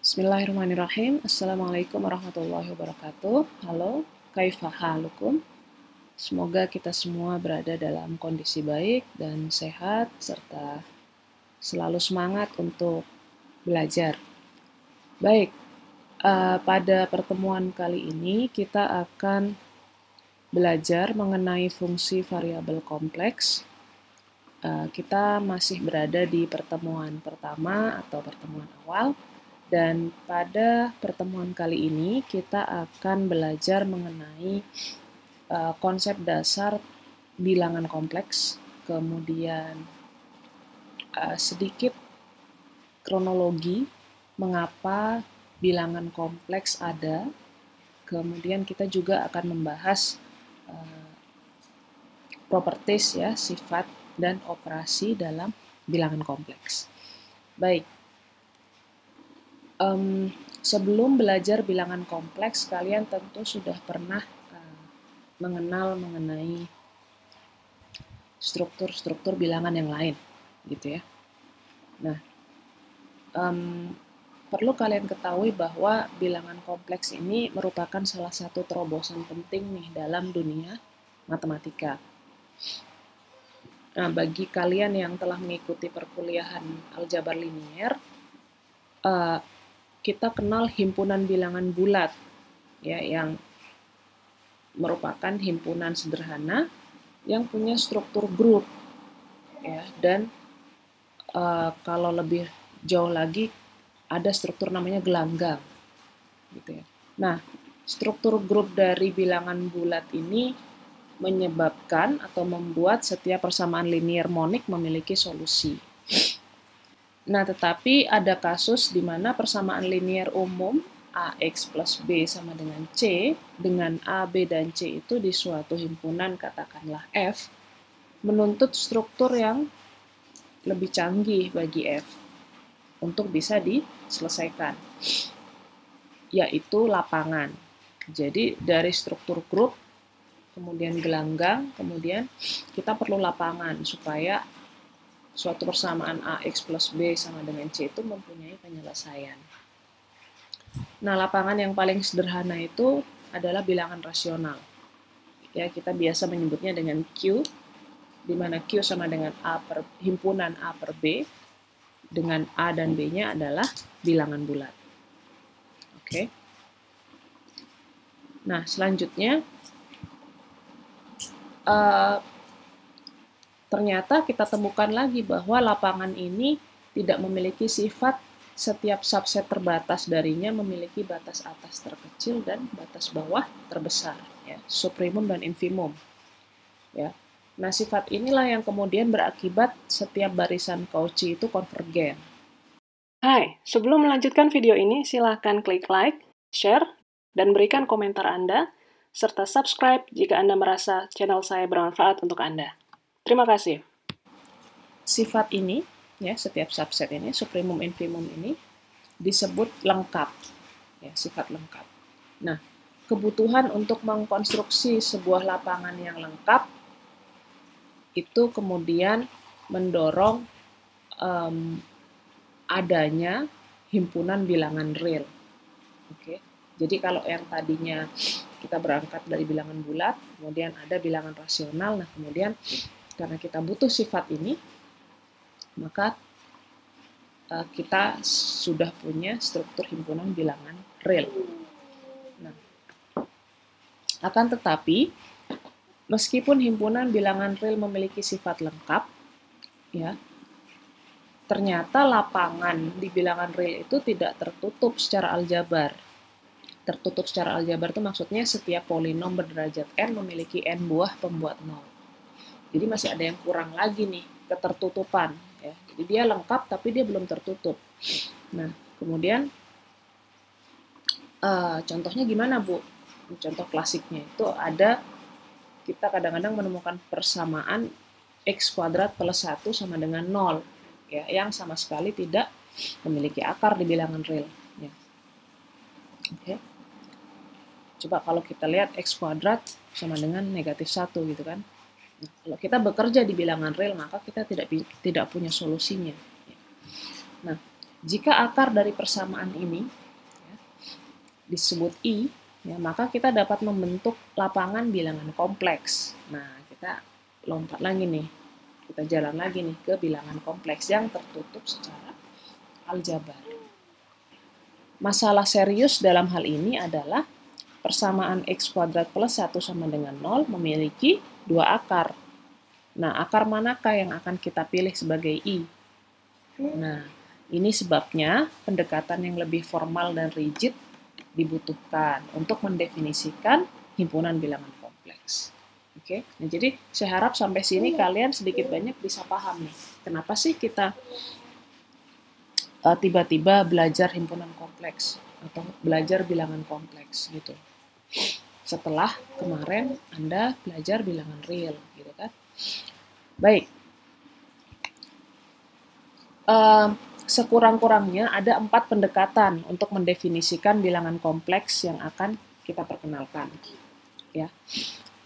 Bismillahirrahmanirrahim. Assalamualaikum warahmatullahi wabarakatuh. Halo, kaifa halukum? Semoga kita semua berada dalam kondisi baik dan sehat, serta selalu semangat untuk belajar. Baik, pada pertemuan kali ini kita akan belajar mengenai fungsi variabel kompleks. Kita masih berada di pertemuan pertama atau pertemuan awal. Dan pada pertemuan kali ini kita akan belajar mengenai konsep dasar bilangan kompleks, kemudian sedikit kronologi mengapa bilangan kompleks ada, kemudian kita juga akan membahas properties ya, sifat dan operasi dalam bilangan kompleks. Baik. Sebelum belajar bilangan kompleks, kalian tentu sudah pernah mengenal mengenai struktur-struktur bilangan yang lain, gitu ya. Nah, perlu kalian ketahui bahwa bilangan kompleks ini merupakan salah satu terobosan penting nih dalam dunia matematika. Nah, bagi kalian yang telah mengikuti perkuliahan aljabar linier, kita kenal himpunan bilangan bulat, ya, yang merupakan himpunan sederhana yang punya struktur grup, ya, dan kalau lebih jauh lagi ada struktur namanya gelanggang, gitu ya. Nah, struktur grup dari bilangan bulat ini menyebabkan atau membuat setiap persamaan linier monik memiliki solusi. Nah, tetapi ada kasus di mana persamaan linier umum AX plus B sama dengan C, dengan A, B, dan C itu di suatu himpunan katakanlah F, menuntut struktur yang lebih canggih bagi F untuk bisa diselesaikan, yaitu lapangan. Jadi dari struktur grup, kemudian gelanggang, kemudian kita perlu lapangan supaya suatu persamaan AX plus B sama dengan C itu mempunyai penyelesaian. Nah, lapangan yang paling sederhana itu adalah bilangan rasional. Ya, kita biasa menyebutnya dengan Q, di mana Q sama dengan himpunan A per B, dengan A dan B-nya adalah bilangan bulat. Oke. Nah, selanjutnya, ternyata kita temukan lagi bahwa lapangan ini tidak memiliki sifat setiap subset terbatas darinya memiliki batas atas terkecil dan batas bawah terbesar, ya, supremum dan infimum. Ya. Nah, sifat inilah yang kemudian berakibat setiap barisan Cauchy itu konvergen. Hai, sebelum melanjutkan video ini, silahkan klik like, share, dan berikan komentar Anda, serta subscribe jika Anda merasa channel saya bermanfaat untuk Anda. Terima kasih. Sifat ini, ya, setiap subset ini, supremum infimum ini, disebut lengkap, ya, sifat lengkap. Nah, kebutuhan untuk mengkonstruksi sebuah lapangan yang lengkap itu kemudian mendorong adanya himpunan bilangan real. Oke. Jadi kalau yang tadinya kita berangkat dari bilangan bulat, kemudian ada bilangan rasional, nah kemudian karena kita butuh sifat ini, maka kita sudah punya struktur himpunan bilangan real. Nah, akan tetapi, meskipun himpunan bilangan real memiliki sifat lengkap, ya, ternyata lapangan di bilangan real itu tidak tertutup secara aljabar. Tertutup secara aljabar itu maksudnya setiap polinom berderajat n memiliki n buah pembuat nol. Jadi masih ada yang kurang lagi nih, ketertutupan. Ya. Jadi dia lengkap tapi dia belum tertutup. Nah, kemudian contohnya gimana, Bu? Contoh klasiknya itu ada, kita kadang-kadang menemukan persamaan x kuadrat plus 1 sama dengan 0, ya, yang sama sekali tidak memiliki akar di bilangan real. Ya. Oke. Coba kalau kita lihat x kuadrat sama dengan negatif 1 gitu kan. Nah, kalau kita bekerja di bilangan real, maka kita tidak punya solusinya. Nah, jika akar dari persamaan ini ya, disebut I, ya, maka kita dapat membentuk lapangan bilangan kompleks. Nah, kita lompat lagi nih, kita jalan lagi nih ke bilangan kompleks yang tertutup secara aljabar. Masalah serius dalam hal ini adalah persamaan x kuadrat plus 1 sama dengan 0 memiliki dua akar. Nah, akar manakah yang akan kita pilih sebagai I? Nah, ini sebabnya pendekatan yang lebih formal dan rigid dibutuhkan untuk mendefinisikan himpunan bilangan kompleks. Oke, nah jadi saya harap sampai sini kalian sedikit banyak bisa paham nih. Kenapa sih kita tiba-tiba belajar himpunan kompleks atau belajar bilangan kompleks gitu. Setelah kemarin Anda belajar bilangan real gitu kan. Baik. Sekurang-kurangnya ada 4 pendekatan untuk mendefinisikan bilangan kompleks yang akan kita perkenalkan. Ya.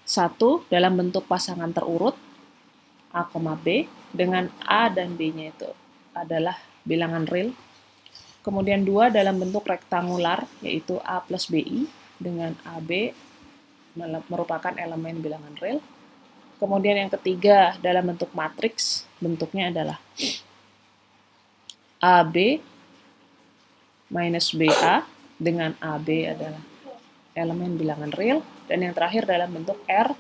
1, dalam bentuk pasangan terurut A, B, dengan A dan B-nya itu adalah bilangan real. Kemudian 2, dalam bentuk rektangular, yaitu A plus BI, dengan AB merupakan elemen bilangan real. Kemudian yang ketiga, dalam bentuk matriks, bentuknya adalah AB minus BA, dengan AB adalah elemen bilangan real. Dan yang terakhir dalam bentuk R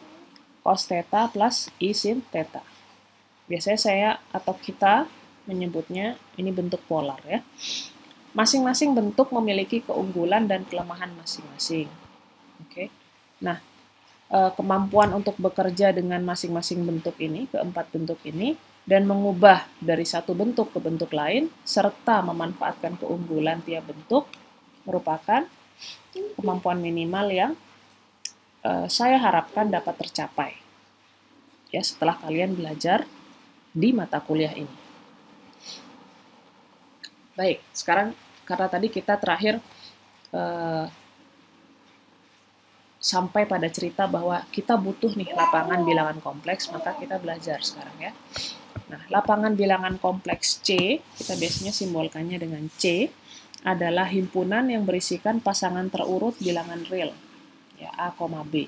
cos theta plus I sin theta. Biasanya saya atau kita menyebutnya ini bentuk polar ya. Masing-masing bentuk memiliki keunggulan dan kelemahan masing-masing. Oke. Nah, kemampuan untuk bekerja dengan masing-masing bentuk ini, keempat bentuk ini, dan mengubah dari satu bentuk ke bentuk lain, serta memanfaatkan keunggulan tiap bentuk, merupakan kemampuan minimal yang saya harapkan dapat tercapai ya setelah kalian belajar di mata kuliah ini. Baik, sekarang karena tadi kita terakhir sampai pada cerita bahwa kita butuh nih lapangan bilangan kompleks, maka kita belajar sekarang ya. Nah, lapangan bilangan kompleks C, kita biasanya simbolkannya dengan C, adalah himpunan yang berisikan pasangan terurut bilangan real, ya A, B.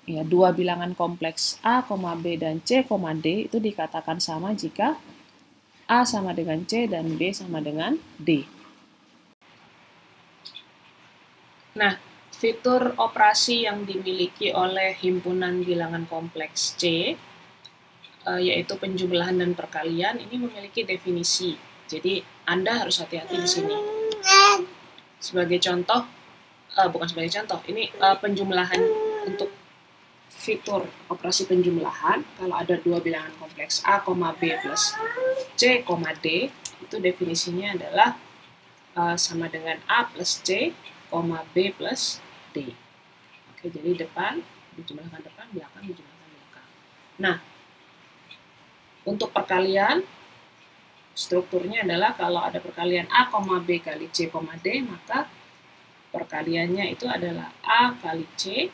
Ya, dua bilangan kompleks A, B, dan C, D itu dikatakan sama jika A sama dengan C dan B sama dengan D. Nah, fitur operasi yang dimiliki oleh himpunan bilangan kompleks C, yaitu penjumlahan dan perkalian, ini memiliki definisi. Jadi, Anda harus hati-hati di sini. Sebagai contoh, bukan sebagai contoh, ini penjumlahan untuk fitur operasi penjumlahan, kalau ada dua bilangan kompleks A, B plus C, D, itu definisinya adalah sama dengan A plus C, B plus D. Oke, jadi depan dijumlahkan depan, belakang dijumlahkan belakang. Nah, untuk perkalian, strukturnya adalah kalau ada perkalian A, B kali C, D, maka perkaliannya itu adalah A kali C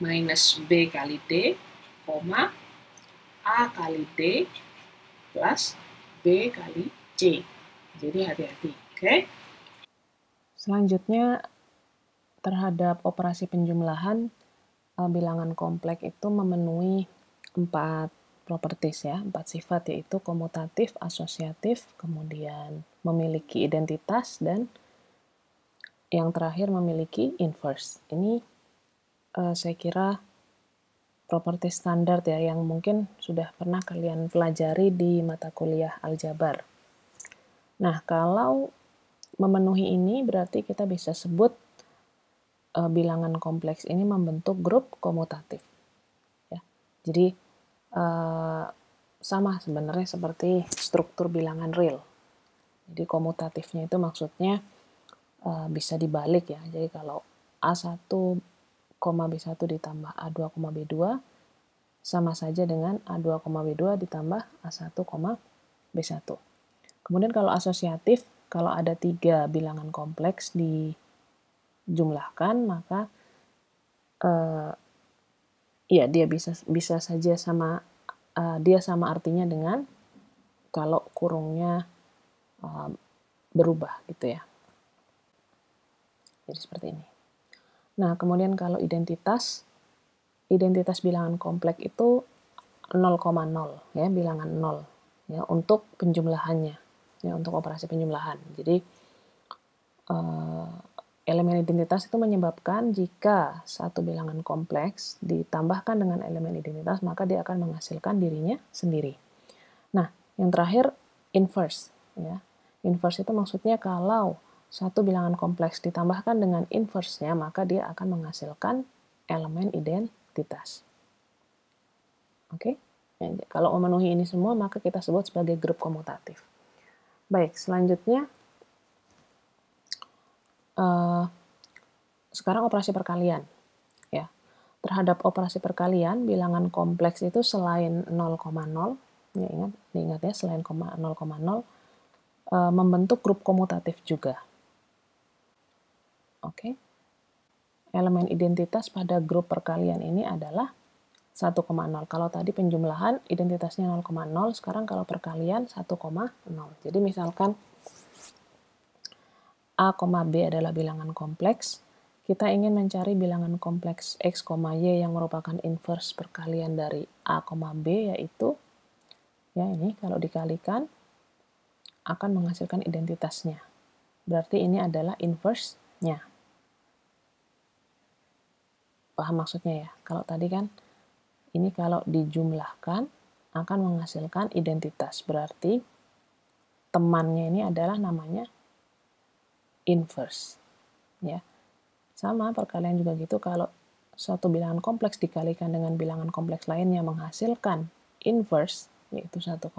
minus B kali D, A kali D plus B kali C. Jadi hati-hati, oke? Selanjutnya, terhadap operasi penjumlahan, bilangan kompleks itu memenuhi 4 properties ya, 4 sifat, yaitu komutatif, asosiatif, kemudian memiliki identitas, dan yang terakhir memiliki inverse. Ini saya kira properti standar ya yang mungkin sudah pernah kalian pelajari di mata kuliah aljabar. Nah, kalau memenuhi ini berarti kita bisa sebut bilangan kompleks ini membentuk grup komutatif. Ya. Jadi sama sebenarnya seperti struktur bilangan real. Jadi komutatifnya itu maksudnya bisa dibalik ya. Jadi kalau A1, B1 ditambah A2, B2 sama saja dengan A2, B2 ditambah A1, B1. Kemudian kalau asosiatif, kalau ada 3 bilangan kompleks dijumlahkan, maka Iya, dia bisa saja sama dia sama artinya dengan kalau kurungnya berubah gitu ya. Jadi seperti ini. Nah, kemudian kalau identitas bilangan kompleks itu 0,0 ya, bilangan 0 ya untuk penjumlahannya ya, untuk operasi penjumlahan. Jadi elemen identitas itu menyebabkan jika satu bilangan kompleks ditambahkan dengan elemen identitas, maka dia akan menghasilkan dirinya sendiri. Nah, yang terakhir inverse ya. Inverse itu maksudnya kalau satu bilangan kompleks ditambahkan dengan inverse-nya, maka dia akan menghasilkan elemen identitas. Oke? Kalau memenuhi ini semua, maka kita sebut sebagai grup komutatif. Baik, selanjutnya sekarang operasi perkalian. Ya. Terhadap operasi perkalian, bilangan kompleks itu selain 0,0, ya ingat ya, selain 0,0, membentuk grup komutatif juga. Oke. Elemen identitas pada grup perkalian ini adalah 1,0. Kalau tadi penjumlahan identitasnya 0,0, sekarang kalau perkalian 1,0. Jadi misalkan A, B adalah bilangan kompleks, kita ingin mencari bilangan kompleks X, Y yang merupakan inverse perkalian dari A, B, yaitu ya ini kalau dikalikan akan menghasilkan identitasnya. Berarti ini adalah inverse-nya. Paham maksudnya ya? Kalau tadi kan ini kalau dijumlahkan akan menghasilkan identitas. Berarti temannya ini adalah namanya inverse. Ya. Sama perkalian juga gitu, kalau suatu bilangan kompleks dikalikan dengan bilangan kompleks lainnya menghasilkan inverse yaitu 1,0,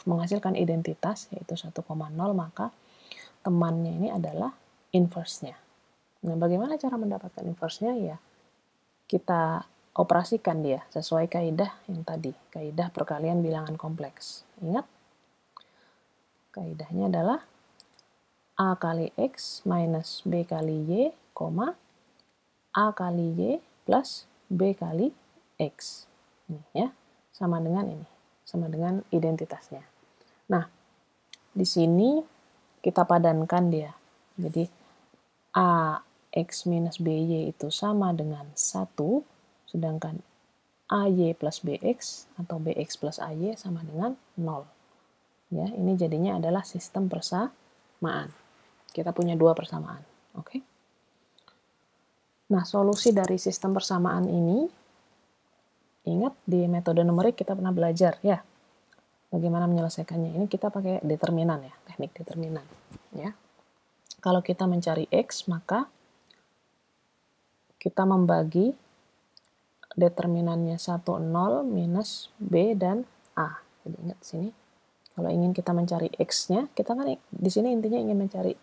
menghasilkan identitas yaitu 1,0, maka temannya ini adalah inverse-nya. Nah, bagaimana cara mendapatkan inverse-nya? Ya, kita operasikan dia sesuai kaidah yang tadi, kaidah perkalian bilangan kompleks. Ingat, kaidahnya adalah A kali X minus B kali Y, A kali Y plus B kali X. Ini ya, sama dengan ini, sama dengan identitasnya. Nah, di sini kita padankan dia. Jadi A X minus BY itu sama dengan 1, sedangkan AY plus BX atau BX plus AY sama dengan 0. Ya, ini jadinya adalah sistem persamaan. Kita punya dua persamaan. Oke? Nah, solusi dari sistem persamaan ini, ingat di metode numerik kita pernah belajar ya, bagaimana menyelesaikannya. Ini kita pakai determinan ya, teknik determinan. Ya. Kalau kita mencari X, maka kita membagi determinannya 1, 0, minus B dan A. Jadi ingat sini, kalau ingin kita mencari X-nya, kita kan di sini intinya ingin mencari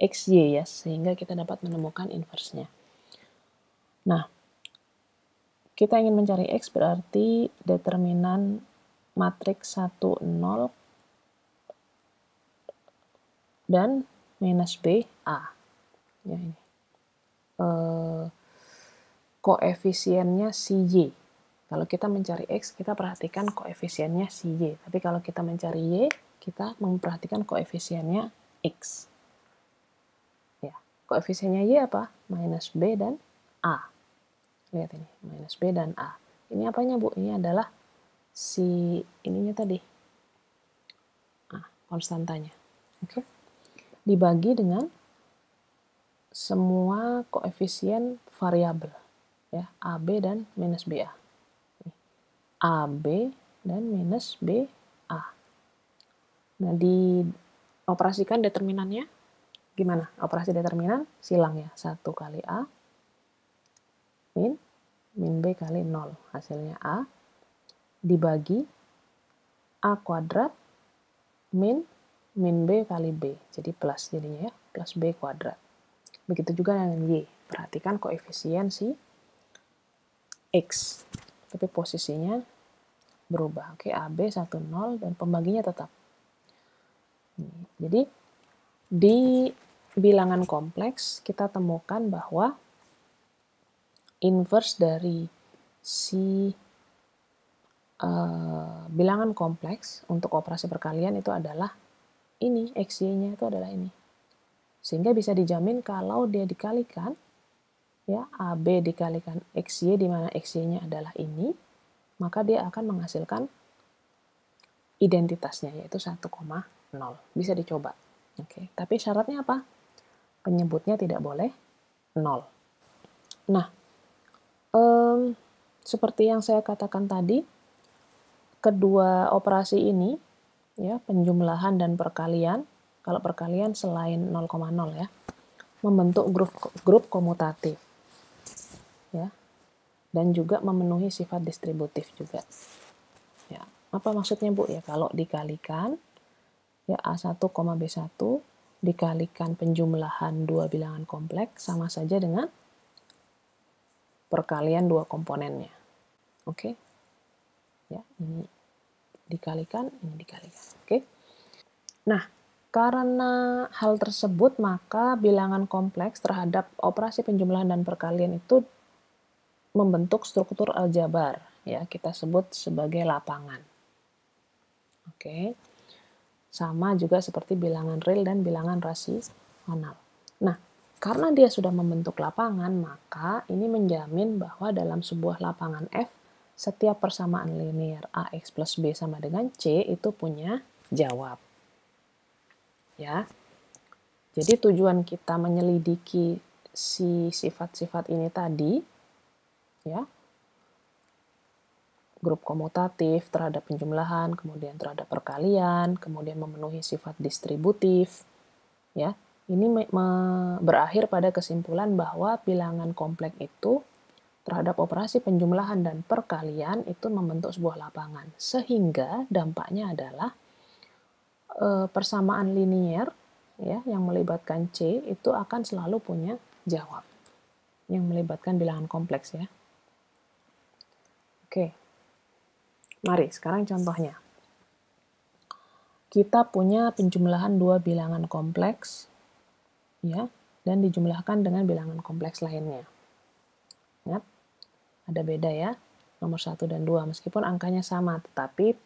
XY ya, sehingga kita dapat menemukan inverse-nya. Nah, kita ingin mencari X berarti determinan matriks 1, 0, dan minus B, A. Ya, ini. Koefisiennya si Y. Kalau kita mencari X, kita perhatikan koefisiennya si Y. Tapi kalau kita mencari Y, kita memperhatikan koefisiennya X. Ya, koefisiennya Y apa? Minus B dan A. Lihat ini, minus B dan A. Ini apanya, Bu? Ini adalah si ininya tadi. Konstantanya. Oke. Dibagi dengan semua koefisien variabel. Ya, AB dan minus BA. AB dan minus BA. Nah, dioperasikan determinannya gimana? Operasi determinan silang ya. 1 kali A min B kali 0. Hasilnya A dibagi A kuadrat min B kali B. Jadi plus jadinya ya, plus B kuadrat. Begitu juga dengan Y. Perhatikan koefisien si X. Tapi posisinya berubah. Oke, AB 1, 0 dan pembaginya tetap. Jadi di bilangan kompleks kita temukan bahwa inverse dari si bilangan kompleks untuk operasi perkalian itu adalah ini, XY-nya itu adalah ini. Sehingga bisa dijamin kalau dia dikalikan, ya AB dikalikan XY, di mana XY-nya adalah ini, maka dia akan menghasilkan identitasnya, yaitu 1,0. Bisa dicoba. Oke. Tapi syaratnya apa? Penyebutnya tidak boleh 0. Nah, seperti yang saya katakan tadi, kedua operasi ini, ya, penjumlahan dan perkalian, kalau perkalian selain 0,0 ya, membentuk grup komutatif, ya, dan juga memenuhi sifat distributif juga. Ya, apa maksudnya Bu? Ya, kalau dikalikan, ya A1, B1 dikalikan penjumlahan dua bilangan kompleks sama saja dengan perkalian dua komponennya. Oke? Ya, ini dikalikan, ini dikalikan. Oke? Nah, karena hal tersebut, maka bilangan kompleks terhadap operasi penjumlahan dan perkalian itu membentuk struktur aljabar, ya, kita sebut sebagai lapangan. Oke. Sama juga seperti bilangan real dan bilangan rasional. Nah, karena dia sudah membentuk lapangan, maka ini menjamin bahwa dalam sebuah lapangan F, setiap persamaan linear AX plus B sama dengan C itu punya jawab. Ya. Jadi tujuan kita menyelidiki si sifat-sifat ini tadi, ya, grup komutatif terhadap penjumlahan, kemudian terhadap perkalian, kemudian memenuhi sifat distributif, ya. Ini berakhir pada kesimpulan bahwa bilangan kompleks itu terhadap operasi penjumlahan dan perkalian itu membentuk sebuah lapangan, sehingga dampaknya adalah persamaan linier, ya, yang melibatkan C itu akan selalu punya jawab yang melibatkan bilangan kompleks, ya. Oke. Mari sekarang contohnya. Kita punya penjumlahan dua bilangan kompleks, ya, dan dijumlahkan dengan bilangan kompleks lainnya. Ingat, ada beda ya, nomor 1 dan 2, meskipun angkanya sama, tetapi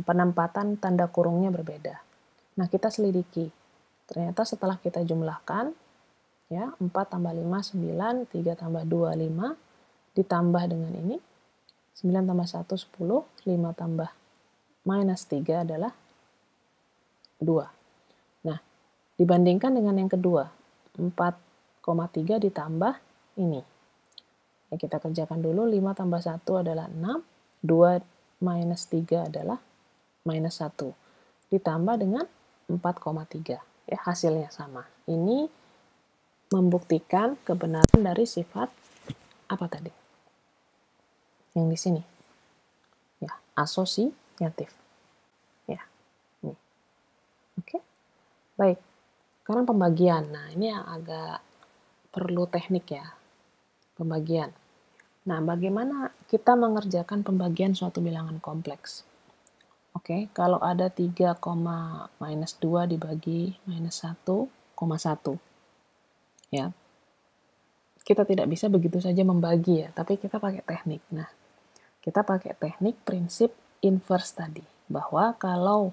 penempatan tanda kurungnya berbeda. Nah, kita selidiki. Ternyata setelah kita jumlahkan, ya, 4 tambah 5, 9, 3 tambah 2, 5, ditambah dengan ini, 9 tambah 1, 10, 5 tambah minus 3 adalah 2. Nah, dibandingkan dengan yang kedua, 4,3 ditambah ini. Ya, kita kerjakan dulu, 5 tambah 1 adalah 6, 2 minus 3 adalah minus 1. Ditambah dengan 4,3. Ya, hasilnya sama. Ini membuktikan kebenaran dari sifat apa tadi? Yang di sini. Ya, asosiatif. Ya, ini. Oke. Baik. Sekarang pembagian. Nah, ini yang agak perlu teknik ya. Pembagian. Nah, bagaimana kita mengerjakan pembagian suatu bilangan kompleks? Oke, kalau ada 3, minus 2 dibagi minus 1,1. Ya. Kita tidak bisa begitu saja membagi ya, tapi kita pakai teknik. Nah, kita pakai teknik prinsip inverse tadi, bahwa kalau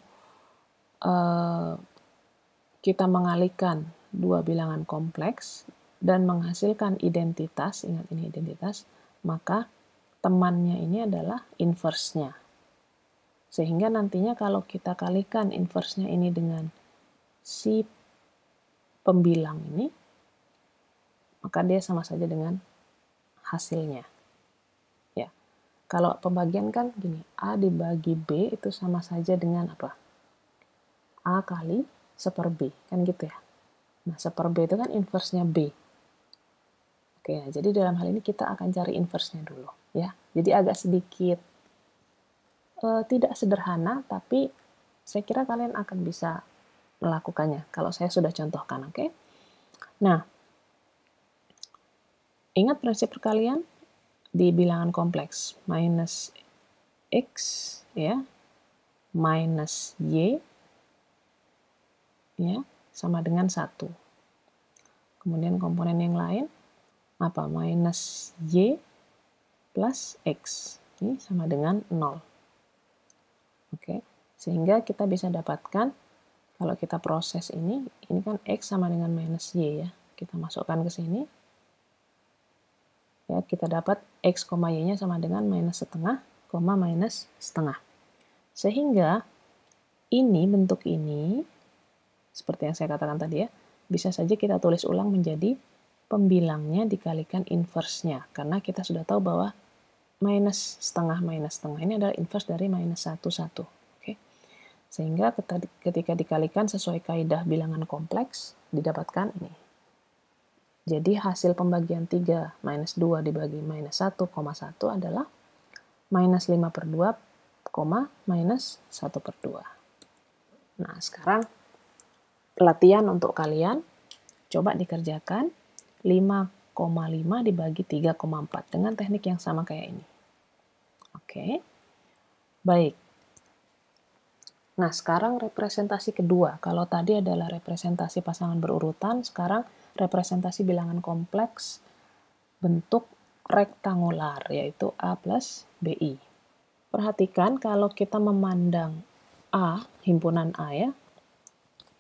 kita mengalihkan dua bilangan kompleks dan menghasilkan identitas, ingat ini identitas, maka temannya ini adalah inverse-nya. Sehingga nantinya kalau kita kalikan inverse-nya ini dengan si pembilang ini, maka dia sama saja dengan hasilnya. Ya. Kalau pembagian kan gini, A dibagi B itu sama saja dengan apa? A kali seper B, kan gitu ya. Nah, seper B itu kan inverse-nya B. Oke, nah, jadi dalam hal ini kita akan cari inverse-nya dulu, ya. Jadi agak sedikit tidak sederhana, tapi saya kira kalian akan bisa melakukannya kalau saya sudah contohkan, oke? Nah, ingat prinsip perkalian di bilangan kompleks, minus X, ya, minus Y, ya, sama dengan 1. Kemudian komponen yang lain, apa? Minus Y plus X. Ini sama dengan 0. Oke, sehingga kita bisa dapatkan, kalau kita proses ini kan X sama dengan minus Y ya. Kita masukkan ke sini. Ya, kita dapat X, Y-nya sama dengan minus setengah, minus setengah. Sehingga ini, bentuk ini, seperti yang saya katakan tadi ya, bisa saja kita tulis ulang menjadi pembilangnya dikalikan inverse-nya. Karena kita sudah tahu bahwa minus setengah ini adalah inverse dari minus 1, 1. Oke. Sehingga ketika dikalikan sesuai kaidah bilangan kompleks, didapatkan ini. Jadi hasil pembagian 3 minus 2 dibagi minus 1,1 adalah minus 5/2, minus 1/2. Nah, sekarang latihan untuk kalian, coba dikerjakan 5,5 dibagi 3,4 dengan teknik yang sama kayak ini. Oke, baik. Nah, sekarang representasi kedua. Kalau tadi adalah representasi pasangan berurutan, sekarang representasi bilangan kompleks bentuk rektangular, yaitu A plus BI. Perhatikan kalau kita memandang A, himpunan A ya,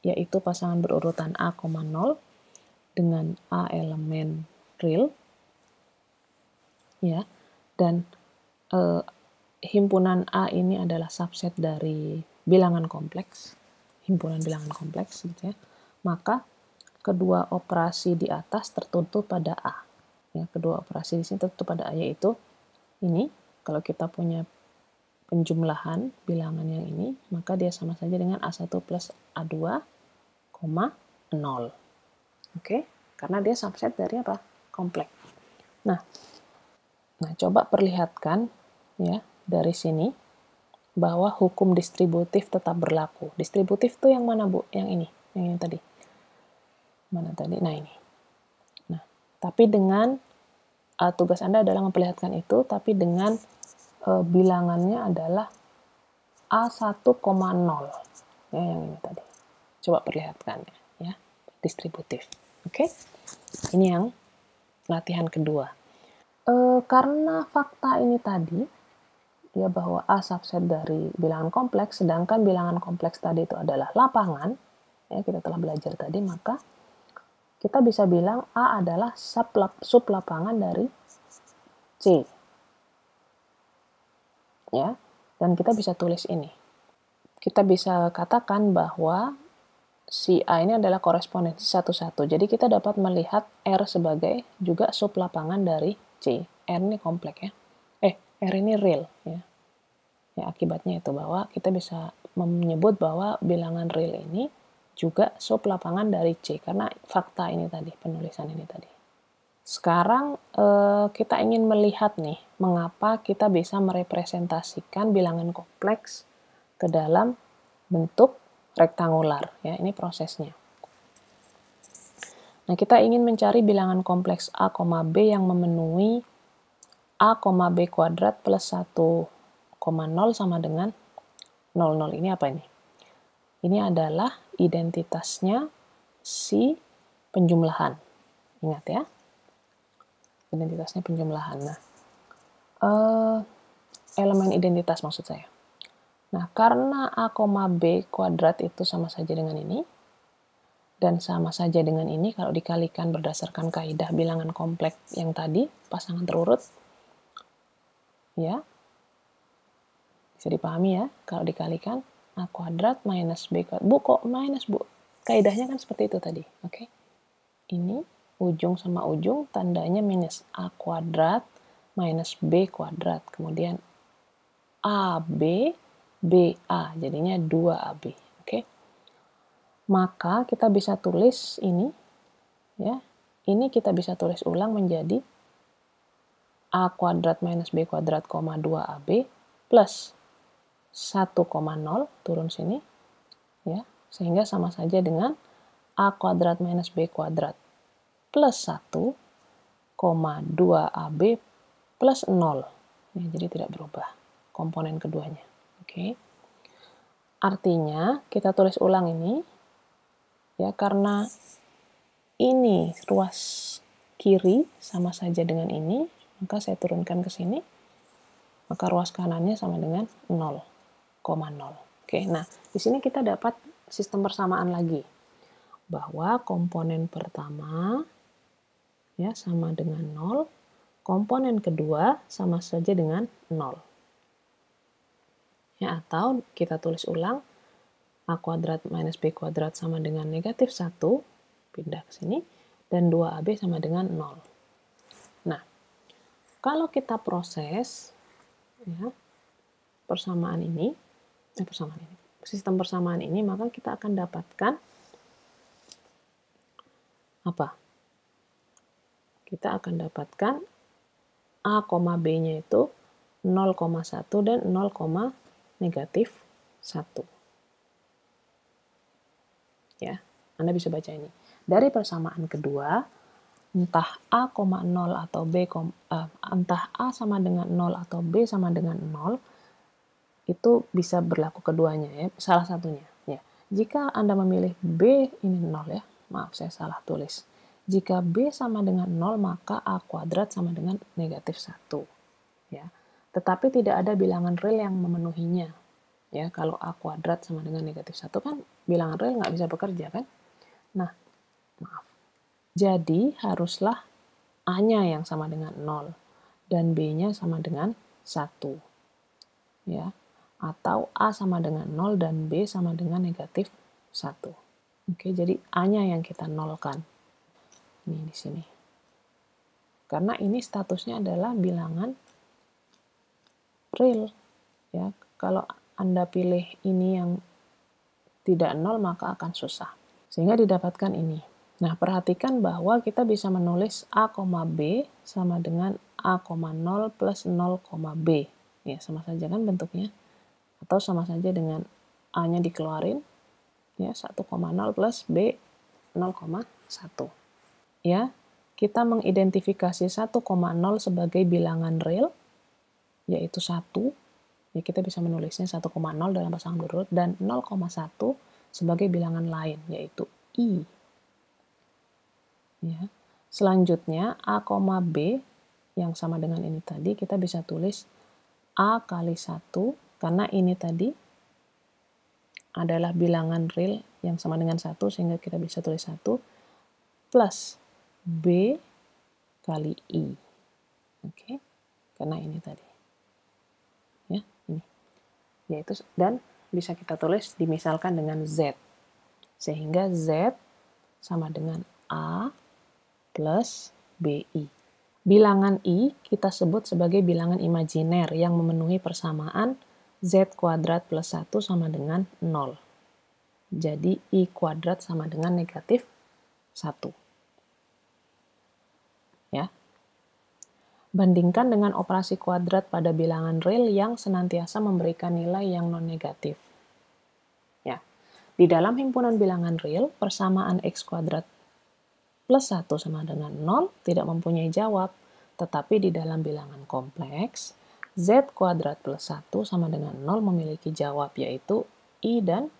yaitu pasangan berurutan A, 0 dengan A elemen real, ya, dan himpunan A ini adalah subset dari bilangan kompleks, himpunan bilangan kompleks gitu ya, maka kedua operasi di atas tertutup pada A. Ya, kedua operasi di sini tertutup pada A, yaitu ini, kalau kita punya penjumlahan bilangan yang ini, maka dia sama saja dengan A1 plus A2, 0. Oke, karena dia subset dari apa? Kompleks. Nah, coba perlihatkan ya dari sini bahwa hukum distributif tetap berlaku. Distributif itu yang mana, Bu? Yang ini tadi. Mana tadi? Nah, ini. Nah, tapi dengan tugas Anda adalah memperlihatkan itu, tapi dengan bilangannya adalah A1,0. Ya, yang ini tadi. Coba perlihatkan ya, distributif. Oke? Ini yang latihan kedua. Karena fakta ini tadi, ya bahwa A subset dari bilangan kompleks, sedangkan bilangan kompleks tadi itu adalah lapangan, ya kita telah belajar tadi, maka kita bisa bilang A adalah sub lapangan dari C. Ya, dan kita bisa tulis ini. Kita bisa katakan bahwa si A ini adalah korespondensi 1,1. Jadi kita dapat melihat R sebagai juga sub lapangan dari C. R ini kompleks ya. R ini real ya. Ya, akibatnya itu bahwa kita bisa menyebut bahwa bilangan real ini juga sub lapangan dari C karena fakta ini tadi, penulisan ini tadi. Sekarang kita ingin melihat nih, mengapa kita bisa merepresentasikan bilangan kompleks ke dalam bentuk rektangular. Ya, ini prosesnya. Nah, kita ingin mencari bilangan kompleks A, B yang memenuhi A, B kuadrat plus 1,0 sama dengan 00. Ini apa ini? Ini adalah identitasnya si penjumlahan. Ingat ya. Identitasnya penjumlahan. Nah, elemen identitas maksud saya. Nah, karena A, B kuadrat itu sama saja dengan ini, dan sama saja dengan ini, kalau dikalikan berdasarkan kaidah bilangan kompleks yang tadi, pasangan terurut, ya, bisa dipahami ya, kalau dikalikan A kuadrat minus B kuadrat. Bu, kok minus, Bu? Kaidahnya kan seperti itu tadi, oke? Ini ujung sama ujung tandanya minus. A kuadrat minus B kuadrat. Kemudian AB, BA. Jadinya 2AB. Oke. Maka kita bisa tulis ini. Ya. Ini kita bisa tulis ulang menjadi A kuadrat minus B kuadrat, 2AB plus 1,0 turun sini. Ya. Sehingga sama saja dengan A kuadrat minus B kuadrat plus 1, 2AB plus 0. Ya, jadi tidak berubah komponen keduanya. Oke. Artinya, kita tulis ulang ini, ya karena ini ruas kiri sama saja dengan ini, maka saya turunkan ke sini, maka ruas kanannya sama dengan 0,0. Oke, nah di sini kita dapat sistem persamaan lagi, bahwa komponen pertama ya sama dengan 0, komponen kedua sama saja dengan 0. Ya, atau kita tulis ulang, A kuadrat minus B kuadrat sama dengan negatif 1, pindah ke sini, dan 2AB sama dengan 0. Nah, kalau kita proses ya, sistem persamaan ini, maka kita akan dapatkan apa? Kita akan dapatkan A, B-nya itu 0,1 dan 0, negatif 1. Ya, Anda bisa baca ini. Dari persamaan kedua, entah A, 0 atau B, entah A sama dengan 0 atau B sama dengan 0, itu bisa berlaku keduanya ya, salah satunya. Ya. Jika Anda memilih B ini 0 ya, maaf saya salah tulis. Jika B sama dengan 0, maka A kuadrat sama dengan negatif 1. Ya. Tetapi tidak ada bilangan real yang memenuhinya. Ya, kalau A kuadrat sama dengan negatif 1 kan bilangan real nggak bisa bekerja kan? Nah, maaf. Jadi haruslah A-nya yang sama dengan 0 dan B-nya sama dengan 1. Ya. Atau A sama dengan 0 dan B sama dengan negatif 1. Oke, jadi A-nya yang kita nolkan. Ini di sini. Karena ini statusnya adalah bilangan real. Ya, kalau Anda pilih ini yang tidak 0, maka akan susah. Sehingga didapatkan ini. Nah, perhatikan bahwa kita bisa menulis A, B sama dengan A, 0 plus 0, B. Ya, sama saja kan bentuknya. Atau sama saja dengan A-nya dikeluarin, ya 1,0 plus B 0,1. Ya, kita mengidentifikasi 1,0 sebagai bilangan real, yaitu 1. Ya, kita bisa menulisnya 1,0 dalam pasangan berurut, dan 0,1 sebagai bilangan lain, yaitu I. Ya. Selanjutnya, A, B yang sama dengan ini tadi, kita bisa tulis A kali 1, karena ini tadi adalah bilangan real yang sama dengan 1, sehingga kita bisa tulis 1, plus B kali I. Oke, karena ini tadi. Ya, ini. Yaitu, dan bisa kita tulis dimisalkan dengan Z. Sehingga Z sama dengan A plus BI. Bilangan I kita sebut sebagai bilangan imajiner yang memenuhi persamaan Z kuadrat plus 1 sama dengan 0. Jadi I kuadrat sama dengan negatif 1. Ya. Bandingkan dengan operasi kuadrat pada bilangan real yang senantiasa memberikan nilai yang non-negatif. Ya. Di dalam himpunan bilangan real, persamaan X kuadrat plus 1 sama dengan 0 tidak mempunyai jawab, tetapi di dalam bilangan kompleks, Z kuadrat plus 1 sama dengan 0 memiliki jawab, yaitu I dan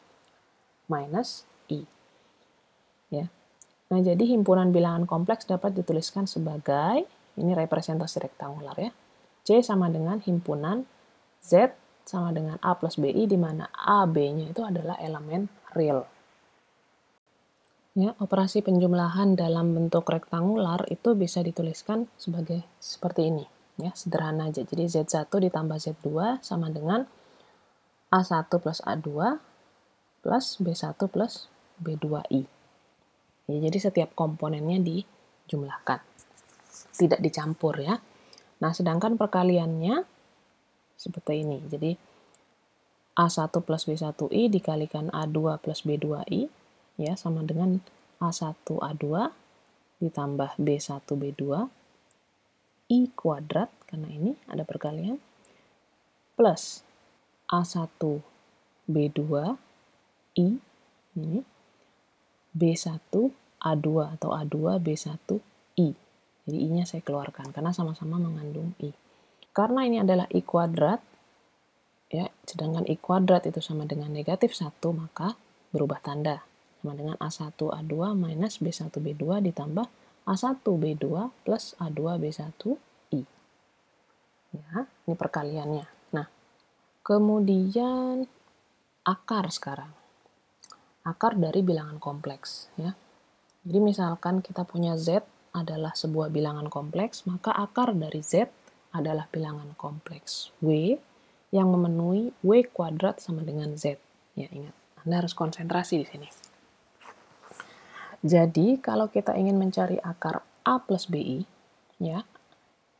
minus I. Ya. Nah, jadi himpunan bilangan kompleks dapat dituliskan sebagai, ini representasi rektangular ya, C sama dengan himpunan Z sama dengan A plus BI, di mana A, B-nya itu adalah elemen real. Ya, operasi penjumlahan dalam bentuk rektangular itu bisa dituliskan sebagai seperti ini. Ya, sederhana aja. Jadi Z1 ditambah Z2 sama dengan A1 plus A2 plus B1 plus B2I. Ya, jadi setiap komponennya dijumlahkan. Tidak dicampur ya. Nah, sedangkan perkaliannya seperti ini. Jadi A1 plus B1I dikalikan A2 plus B2I ya sama dengan A1A2 ditambah B1B2 I kuadrat, karena ini ada perkalian, plus A1B2 I ini B1A2 atau A2B1I. Jadi I-nya saya keluarkan karena sama-sama mengandung I. Karena ini adalah I kuadrat, ya, sedangkan I kuadrat itu sama dengan negatif 1, maka berubah tanda. Sama dengan A1A2 minus B1B2 ditambah A1B2 plus A2B1I. Ya, ini perkaliannya. Nah, kemudian akar sekarang. Akar dari bilangan kompleks. Ya. Jadi misalkan kita punya Z adalah sebuah bilangan kompleks, maka akar dari Z adalah bilangan kompleks W yang memenuhi W kuadrat sama dengan Z. Ya, ingat, Anda harus konsentrasi di sini. Jadi, kalau kita ingin mencari akar A plus BI, ya,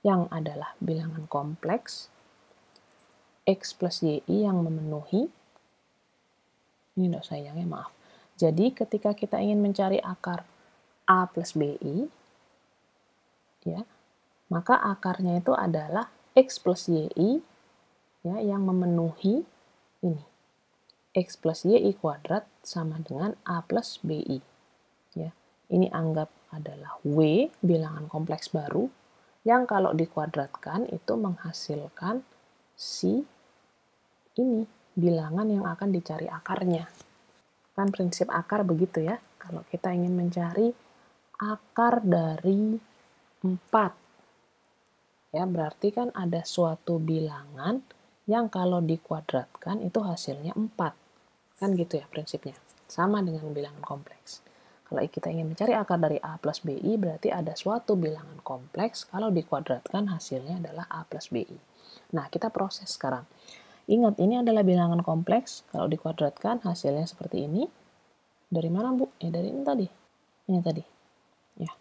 yang adalah bilangan kompleks, X plus YI yang memenuhi, ini enggak sayangnya, maaf. Jadi, ketika kita ingin mencari akar A plus BI, ya, maka akarnya itu adalah X plus YI, ya, yang memenuhi ini. X plus YI kuadrat sama dengan A plus BI. Ya, ini anggap adalah W, bilangan kompleks baru, yang kalau dikuadratkan itu menghasilkan si ini, bilangan yang akan dicari akarnya. Kan prinsip akar begitu ya, kalau kita ingin mencari akar dari 4, ya berarti kan ada suatu bilangan yang kalau dikuadratkan itu hasilnya 4. Kan gitu ya prinsipnya, sama dengan bilangan kompleks. Kalau kita ingin mencari akar dari A plus BI, berarti ada suatu bilangan kompleks, kalau dikuadratkan hasilnya adalah A plus BI. Nah, kita proses sekarang. Ingat, ini adalah bilangan kompleks, kalau dikuadratkan hasilnya seperti ini. Dari mana, Bu? Ya, dari ini tadi. Ini tadi. Ya.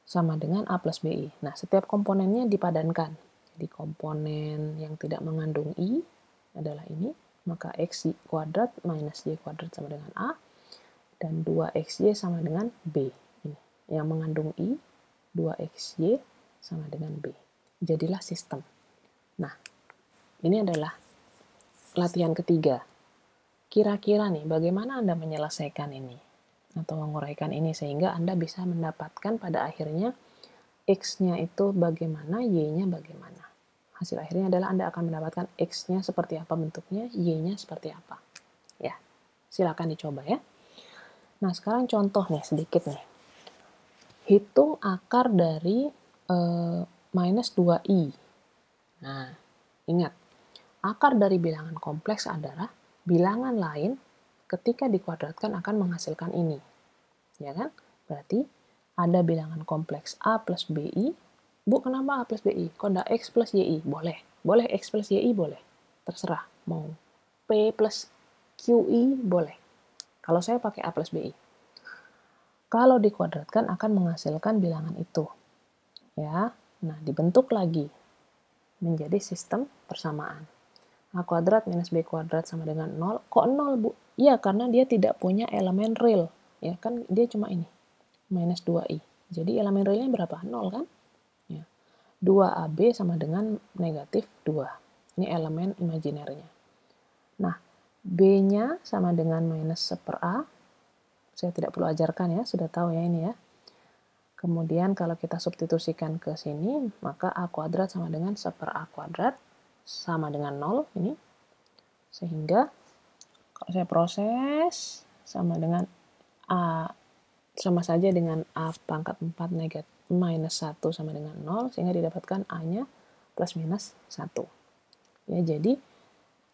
Sama dengan A plus BI. Nah, setiap komponennya dipadankan. Jadi, komponen yang tidak mengandung I adalah ini, maka X kuadrat minus Y kuadrat sama dengan A, dan 2XY sama dengan B. Ini. Yang mengandung I, 2XY sama dengan B. Jadilah sistem. Nah, ini adalah latihan ketiga. Kira-kira nih, bagaimana Anda menyelesaikan ini? Atau menguraikan ini sehingga Anda bisa mendapatkan pada akhirnya X-nya itu bagaimana, Y-nya bagaimana. Hasil akhirnya adalah Anda akan mendapatkan X-nya seperti apa bentuknya, Y-nya seperti apa. Ya, silakan dicoba ya. Nah, sekarang contoh nih, sedikit nih. Hitung akar dari minus 2i. Nah, ingat, akar dari bilangan kompleks adalah bilangan lain ketika dikuadratkan akan menghasilkan ini. Ya kan? Berarti ada bilangan kompleks A plus BI. Bu, kenapa A plus BI? Kok ada X plus YI? Boleh. Boleh X plus YI? Boleh. Terserah. Mau P plus QI? Boleh. Kalau saya pakai A plus BI. Kalau dikuadratkan akan menghasilkan bilangan itu. Ya. Nah, dibentuk lagi menjadi sistem persamaan. A kuadrat minus B kuadrat sama dengan 0. Kok 0, Bu? Iya, karena dia tidak punya elemen real. Ya kan, dia cuma ini. Minus 2i. Jadi elemen realnya berapa? 0 kan? Ya. 2AB sama dengan negatif 2. Ini elemen imajinernya. Nah, B-nya sama dengan minus 1/A. Saya tidak perlu ajarkan ya, sudah tahu ya ini ya. Kemudian kalau kita substitusikan ke sini, maka A kuadrat sama dengan 1/A kuadrat sama dengan 0 ini. Sehingga kalau saya proses sama dengan A sama saja dengan A pangkat 4 negatif minus 1 sama dengan 0, sehingga didapatkan A-nya plus minus 1. Ya, jadi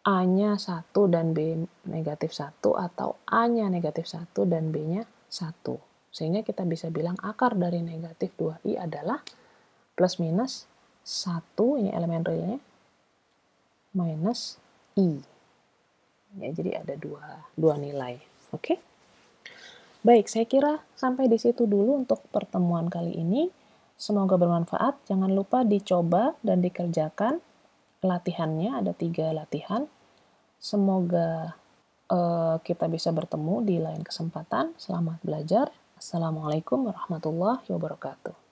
A-nya 1 dan B negatif 1, atau A-nya negatif 1 dan B-nya 1. Sehingga kita bisa bilang akar dari negatif 2i adalah plus minus 1, ini elemen realnya, minus i. Ya, jadi ada dua nilai. Oke? Baik, saya kira sampai di situ dulu untuk pertemuan kali ini. Semoga bermanfaat. Jangan lupa dicoba dan dikerjakan latihannya. Ada 3 latihan. Semoga kita bisa bertemu di lain kesempatan. Selamat belajar. Assalamualaikum warahmatullahi wabarakatuh.